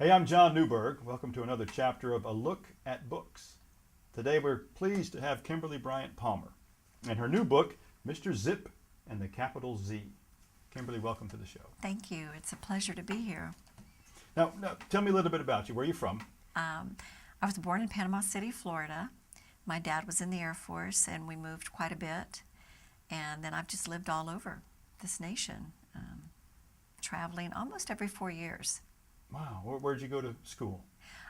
Hey, I'm John Newberg. Welcome to another chapter of A Look at Books. Today we're pleased to have Kimberly Bryant Palmer and her new book, Mr. Zip and the Capital Z. Kimberly, welcome to the show. Thank you. It's a pleasure to be here. Now, tell me a little bit about you. Where are you from? I was born in Panama City, Florida. My dad was in the Air Force, and we moved quite a bit. And then I've just lived all over this nation, traveling almost every 4 years. Wow. Where'd you go to school?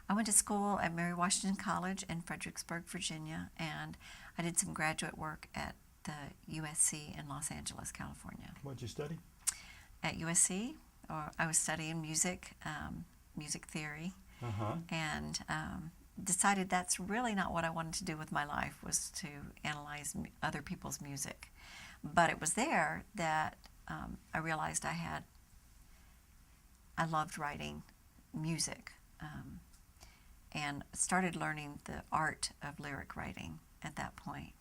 I went to school at Mary Washington College in Fredericksburg, Virginia, and I did some graduate work at the USC in Los Angeles, California. What'd you study? At USC, I was studying music, music theory, and decided that's really not what I wanted to do with my life, was to analyze other people's music. But it was there that I realized I loved writing music, and started learning the art of lyric writing at that point.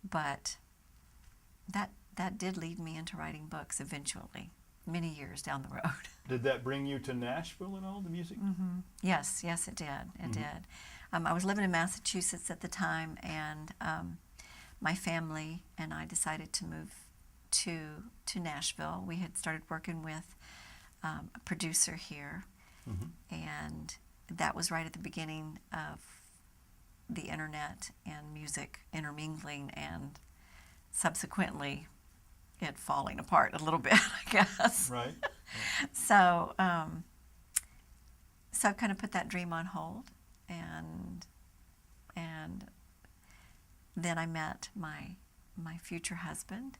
But that did lead me into writing books eventually, many years down the road. Did that bring you to Nashville at all, the music? Mm-hmm. Yes, it did. It did. I was living in Massachusetts at the time, and my family and I decided to move to Nashville. We had started working with a producer here, and that was right at the beginning of the internet and music intermingling, and subsequently it falling apart a little bit, I guess. Right. So I kind of put that dream on hold, and then I met my future husband,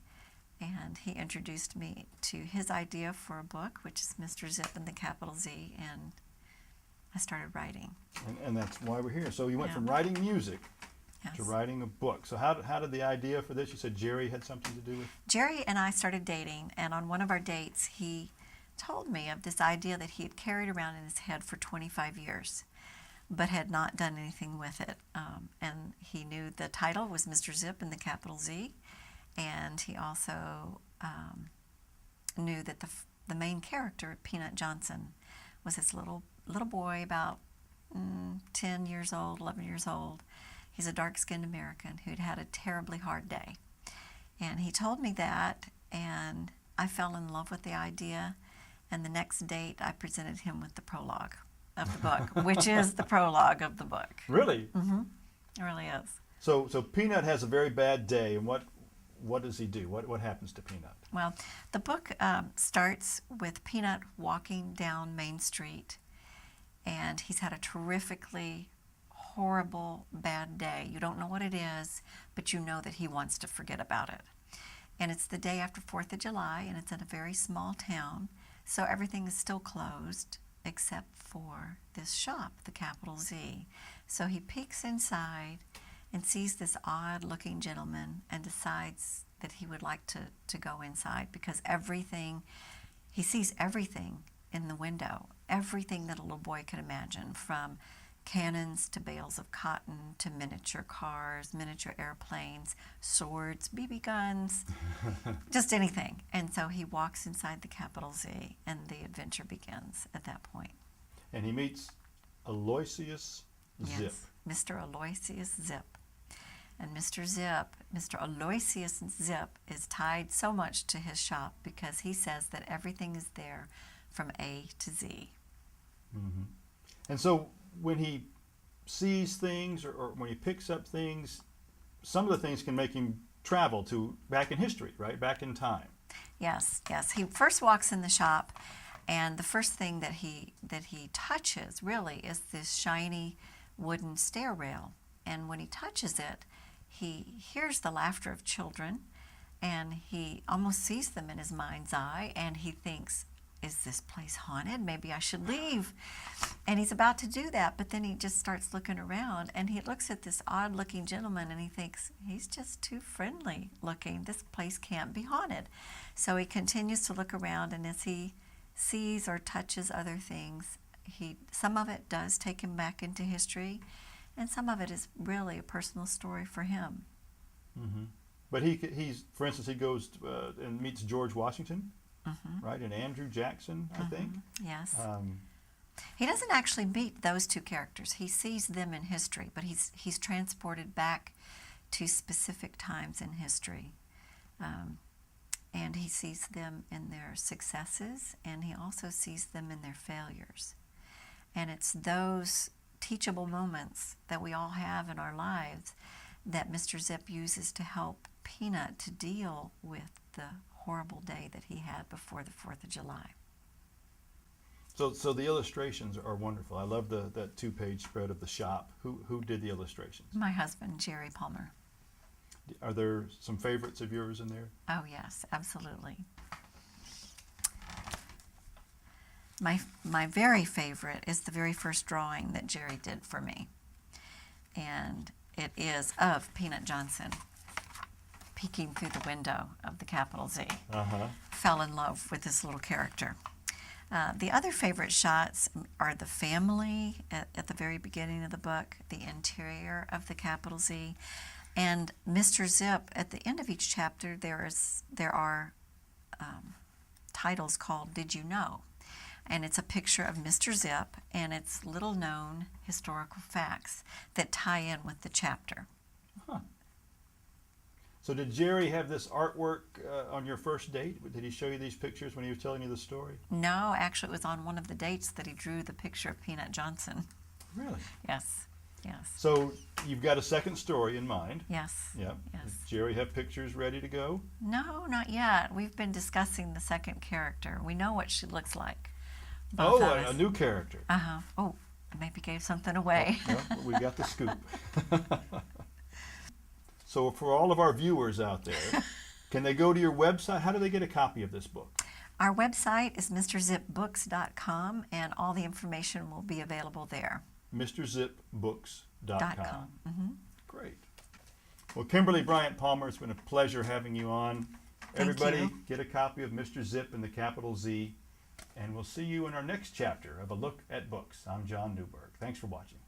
and he introduced me to his idea for a book, which is Mr. Zip and the Capital Z, and I started writing. And that's why we're here. So you went from writing music to writing a book. So how did the idea for this? You said Jerry had something to do with? Jerry and I started dating, and on one of our dates, he told me of this idea that he had carried around in his head for 25 years, but had not done anything with it. And he knew the title was Mr. Zip and the Capital Z, and he also knew that the main character, Peanut Johnson, was this little boy about 10 years old, 11 years old. He's a dark-skinned American who'd had a terribly hard day. And he told me that, and I fell in love with the idea. And the next date, I presented him with the prologue of the book, which is the prologue of the book. Really? Mm-hmm. It really is. So Peanut has a very bad day, and what does he do? What happens to Peanut? Well, the book starts with Peanut walking down Main Street, and he's had a terrifically horrible, bad day. You don't know what it is, but you know that he wants to forget about it. And it's the day after 4th of July, and it's in a very small town, so everything is still closed except for this shop, the Capital Z. So he peeks inside and sees this odd-looking gentleman and decides that he would like to go inside, because he sees everything in the window, everything that a little boy could imagine, from cannons to bales of cotton to miniature cars, miniature airplanes, swords, BB guns, just anything. And so he walks inside the Capital Z, and the adventure begins at that point. And he meets Aloysius Zip. Yes, Mr. Aloysius Zip. And Mr. Aloysius Zip is tied so much to his shop because he says that everything is there from A to Z. Mm-hmm. And so when he sees things or when he picks up things, some of the things can make him travel to back in history, right? Back in time. Yes. He first walks in the shop, and the first thing that he touches really is this shiny wooden stair rail. And when he touches it, he hears the laughter of children, and he almost sees them in his mind's eye, and he thinks, is this place haunted? Maybe I should leave. And he's about to do that, but then he just starts looking around, and he looks at this odd-looking gentleman, and he thinks, he's just too friendly looking. This place can't be haunted. So he continues to look around, and as he sees or touches other things, some of it does take him back into history, and some of it is really a personal story for him. Mm-hmm. But he's, for instance, he goes and meets George Washington, right, and Andrew Jackson, I think. Yes. He doesn't actually meet those two characters. He sees them in history, but he's transported back to specific times in history. And he sees them in their successes, and he also sees them in their failures. And it's those teachable moments that we all have in our lives that Mr. Zip uses to help Peanut to deal with the horrible day that he had before the 4th of July. So the illustrations are wonderful. I love that 2-page spread of the shop. Who did the illustrations? My husband, Jerry Palmer. Are there some favorites of yours in there? Oh, yes, absolutely. My very favorite is the very first drawing that Jerry did for me. And it is of Peanut Johnson peeking through the window of the capital Z. Fell in love with this little character. The other favorite shots are the family at the very beginning of the book, the interior of the capital Z, and Mr. Zip. At the end of each chapter, there are titles called "Did You Know?" And it's a picture of Mr. Zip, and it's little-known historical facts that tie in with the chapter. Huh. So did Jerry have this artwork on your first date? Did he show you these pictures when he was telling you the story? No, actually, it was on one of the dates that he drew the picture of Peanut Johnson. Really? Yes, yes. So you've got a second story in mind. Yes. Yeah. Yes. Does Jerry have pictures ready to go? No, not yet. We've been discussing the second character. We know what she looks like. Oh, Both of a us. new character. Uh-huh. Oh, I maybe gave something away. Well, we got the scoop. So for all of our viewers out there, can they go to your website? How do they get a copy of this book? Our website is mrzipbooks.com, and all the information will be available there. mrzipbooks.com. Mm-hmm. Great. Well, Kimberly Bryant Palmer, it's been a pleasure having you on. Thank Everybody, you. get a copy of Mr. Zip and the capital Z, and we'll see you in our next chapter of A Look at Books. I'm John Newberg. Thanks for watching.